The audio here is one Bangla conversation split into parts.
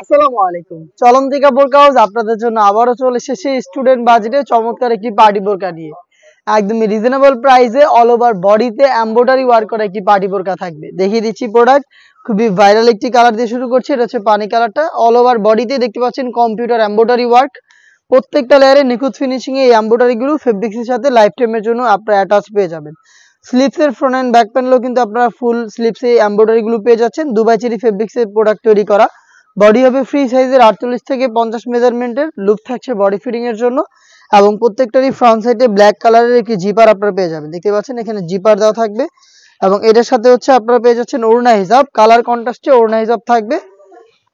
আসসালামু আলাইকুম। চলন্তি কাপড় হাউস আপনাদের জন্য আবারও চলে এসেছে স্টুডেন্ট বাজেটে চমৎকার একটি পার্টি বোরকা নিয়ে। একদমই রিজনেবল প্রাইসে অল ওভার বডিতে এমব্রয়ডারি ওয়ার্ক করা একটি পার্টি বোরকা থাকবে। দেখিয়ে দিচ্ছি প্রোডাক্ট। খুবই ভাইরাল একটি কালার দিয়ে শুরু করছি। এটা হচ্ছে পানি কালারটা। অল ওভার বডিতে দেখতে পাচ্ছেন কম্পিউটার এমব্রয়ডারি ওয়ার্ক। প্রত্যেকটা লেয়ারে নিখুঁত ফিনিশিং এ এই এমব্রয়ডারি গুলো ফেব্রিক্সের সাথে লাইফ টাইমের জন্য আপনারা অ্যাটাচ পেয়ে যাবেন। স্লিপসের ফ্রন্ট এন্ড ব্যাক প্যানেলও কিন্তু আপনারা ফুল স্লিপসে এমব্রয়ডারি গুলো পেয়ে যাচ্ছেন। দুবাই চেরি ফেব্রিক্সের প্রোডাক্ট তৈরি করা। বডি হবে ফ্রি সাইজের 48 থেকে 50 মেজারমেন্টের। লুপ থাকছে বডি ফিটিং এর জন্য এবং প্রত্যেকটারই ফ্রন্ট সাইডে ব্ল্যাক কালারের একটি জিপার আপনারা পেয়ে যাবেন। দেখতে পাচ্ছেন এখানে জিপার দেওয়া থাকবে এবং এটার সাথে হচ্ছে আপনারা পেয়ে যাচ্ছেন ওড়না হিজাব। কালার কন্ট্রাস্টে ওড়না হিজাব থাকবে।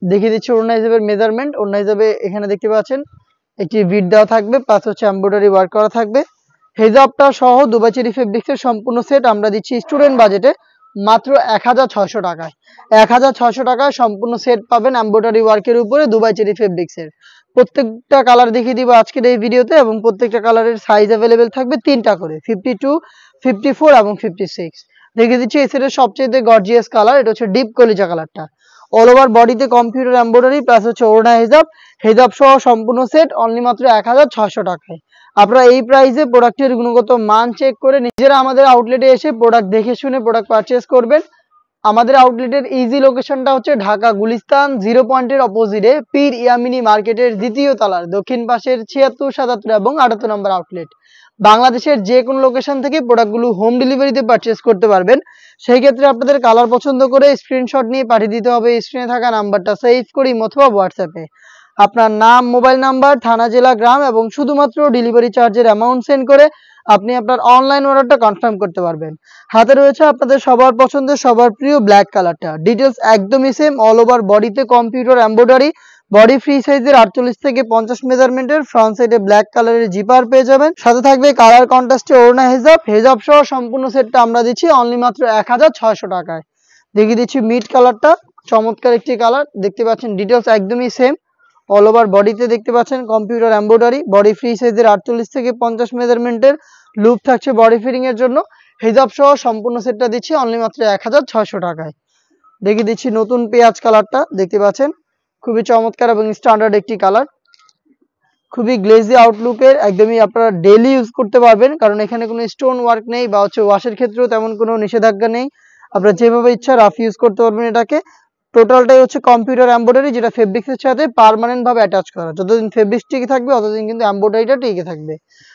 দেখিয়ে দিচ্ছি ওড়না হিজাবের মেজারমেন্ট। ওড়না হিজাবে এখানে দেখতে পাচ্ছেন একটি বিট দেওয়া থাকবে, প্লাস হচ্ছে এমব্রয়ডারি ওয়ার্ক করা থাকবে। হিজাবটা সহ দুবাই চেরি ফেব্রিক্সের সম্পূর্ণ সেট আমরা দিচ্ছি স্টুডেন্ট বাজেটে মাত্র 1600 টাকায়। 1600 টাকায় সম্পূর্ণ সেট পাবেন এমব্রয়ডারি ওয়ার্কের উপরে দুবাই চেরি ফেব্রিক্সের। প্রত্যেকটা কালার দেখিয়ে দিব আজকের এই ভিডিওতে এবং প্রত্যেকটা কালারের সাইজ অ্যাভেলেবেল থাকবে 3টা করে, 52, 54 এবং 56। দেখিয়ে দিচ্ছি এই সেটের সবচেয়ে গর্জিয়াস কালার, এটা হচ্ছে ডিপ কলিজা কালারটা। অল ওভার বডিতে কম্পিউটার এমব্রয়ডারি প্লাস হচ্ছে ওড়না হিজাব। হিজাব সহ সম্পূর্ণ সেট অনলি মাত্র 1600 টাকায়। আপনারা এই প্রাইসে প্রোডাক্টের গুণগত মান চেক করে নিজেরা আমাদের আউটলেটে এসে প্রোডাক্ট দেখে শুনে প্রোডাক্ট পারচেজ করবেন। আমাদের আউটলেটের ইজি লোকেশনটা হচ্ছে ঢাকা গুলিস্তান 0 পয়েন্টের অপোজিটে পীর ইয়ামিনী মার্কেটের দ্বিতীয় তলার দক্ষিণ পাশের 76, 77 এবং 78 নম্বর আউটলেট। বাংলাদেশের যে কোনো লোকেশন থেকে প্রোডাক্টগুলো হোম ডেলিভারিতে পারচেজ করতে পারবেন। সেই ক্ষেত্রে আপনাদের কালার পছন্দ করে স্ক্রিনশট নিয়ে পাঠিয়ে দিতে হবে স্ক্রিনে থাকা নাম্বারটা সেভ করি অথবা হোয়াটসঅ্যাপে আপনার নাম, মোবাইল নাম্বার, থানা, জেলা, গ্রাম এবং শুধুমাত্র ডেলিভারি চার্জের অ্যামাউন্ট সেন্ড করে আপনি আপনার অনলাইন অর্ডারটা কনফার্ম করতে পারবেন। হাতে রয়েছে আপনাদের সবার পছন্দের সবার প্রিয় ব্ল্যাক কালারটা। ডিটেলস একদমই সেম। অল ওভার বডিতে কম্পিউটার এমব্রয়ডারি, বডি ফ্রি সাইজের 48 থেকে 50 মেজারমেন্টের। ফ্রন্ট সাইডে ব্ল্যাক কালারের জিপার পেয়ে যাবেন। সাথে থাকবে কালার কন্ট্রাস্টে ওড়না হিজাব। হিজাব সহ সম্পূর্ণ সেটটা আমরা দিচ্ছি অনলি মাত্র 1600 টাকায়। দেখিয়ে দিচ্ছি মিড কালারটা, চমৎকার একটি কালার। দেখতে পাচ্ছেন ডিটেলস একদমই সেম। অল ওভার বডিতে দেখতে পাচ্ছেন কম্পিউটার এমব্রয়ডারি, বডি ফ্রি সাইজের 48 থেকে 50 মেজারমেন্টের। লুপ থাকছে বডি ফিটিং এর জন্য। হিজাব সহ সম্পূর্ণ সেটটা দিচ্ছি অনলি মাত্র 1600 টাকায়। দেখিয়ে দিচ্ছি নতুন পেঁয়াজ কালারটা। দেখতে পাচ্ছেন খুবই চমৎকার এবং স্ট্যান্ডার্ড একটি কালার, খুবই গ্লেজি আউটলুকের। একদমই আপনারা ডেইলি ইউজ করতে পারবেন, কারণ এখানে কোনো স্টোন ওয়ার্ক নেই বা হচ্ছে ওয়াশের ক্ষেত্রেও তেমন কোনো নিষেধাজ্ঞা নেই। আপনারা যেভাবে ইচ্ছা রাফ ইউজ করতে পারবেন এটাকে। টোটালটাই হচ্ছে কম্পিউটার এমব্রয়ডারি, যেটা ফেব্রিক্সের সাথে পার্মানেন্ট ভাবে অ্যাটাচ করা। যতদিন ফেব্রিক্স টিকে থাকবে ততদিন কিন্তু এমব্রয়ডারিটা টিকে থাকবে।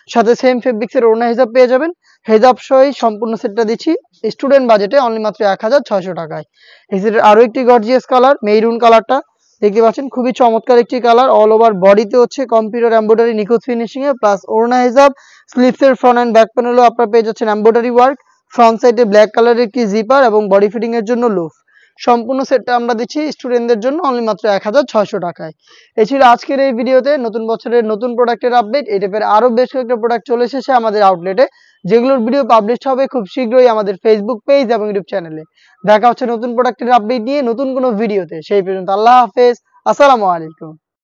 সাথে সেম ফেব্রিক্সের ওড়না হিসাব পেয়ে যাবেন। হিজাব সহ সম্পূর্ণ সেটটা দিচ্ছি স্টুডেন্ট বাজেটে অনলি মাত্র 1600 টাকায়। এই সেটের আরো একটি গর্জিয়াস কালার মেরুন কালারটা। দেখতে পাচ্ছেন খুবই চমৎকার একটি কালার। অল ওভার বডিতে হচ্ছে কম্পিউটার এমব্রয়ডারি নিখুঁত ফিনিশিং এ, প্লাস ওড়না হিজাব। স্লিপসের ফ্রন্ট এন্ড ব্যাক প্যানেলও আপনারা পেয়ে যাচ্ছেন এমব্রয়ডারি ওয়ার্ক। ফ্রন্ট সাইডে ব্ল্যাক কালারের কি জিপার এবং বডি ফিটিং এর জন্য লুপ। সম্পূর্ণ সেটটা আমরা দিচ্ছি স্টুডেন্টদের জন্য অনলি মাত্র 1600 টাকায়। এই ছিল আজকের এই ভিডিওতে নতুন বছরের নতুন প্রোডাক্টের আপডেট। এই টাইপের আরো বেশ কয়েকটা প্রোডাক্ট চলে এসেছে আমাদের আউটলেটে, যেগুলোর ভিডিও পাবলিশ হবে খুব শীঘ্রই আমাদের ফেসবুক পেজ এবং ইউটিউব চ্যানেলে। দেখা হচ্ছে নতুন প্রোডাক্টের আপডেট নিয়ে নতুন কোনো ভিডিওতে। সেই পর্যন্ত আল্লাহ হাফেজ, আসসালামু আলাইকুম।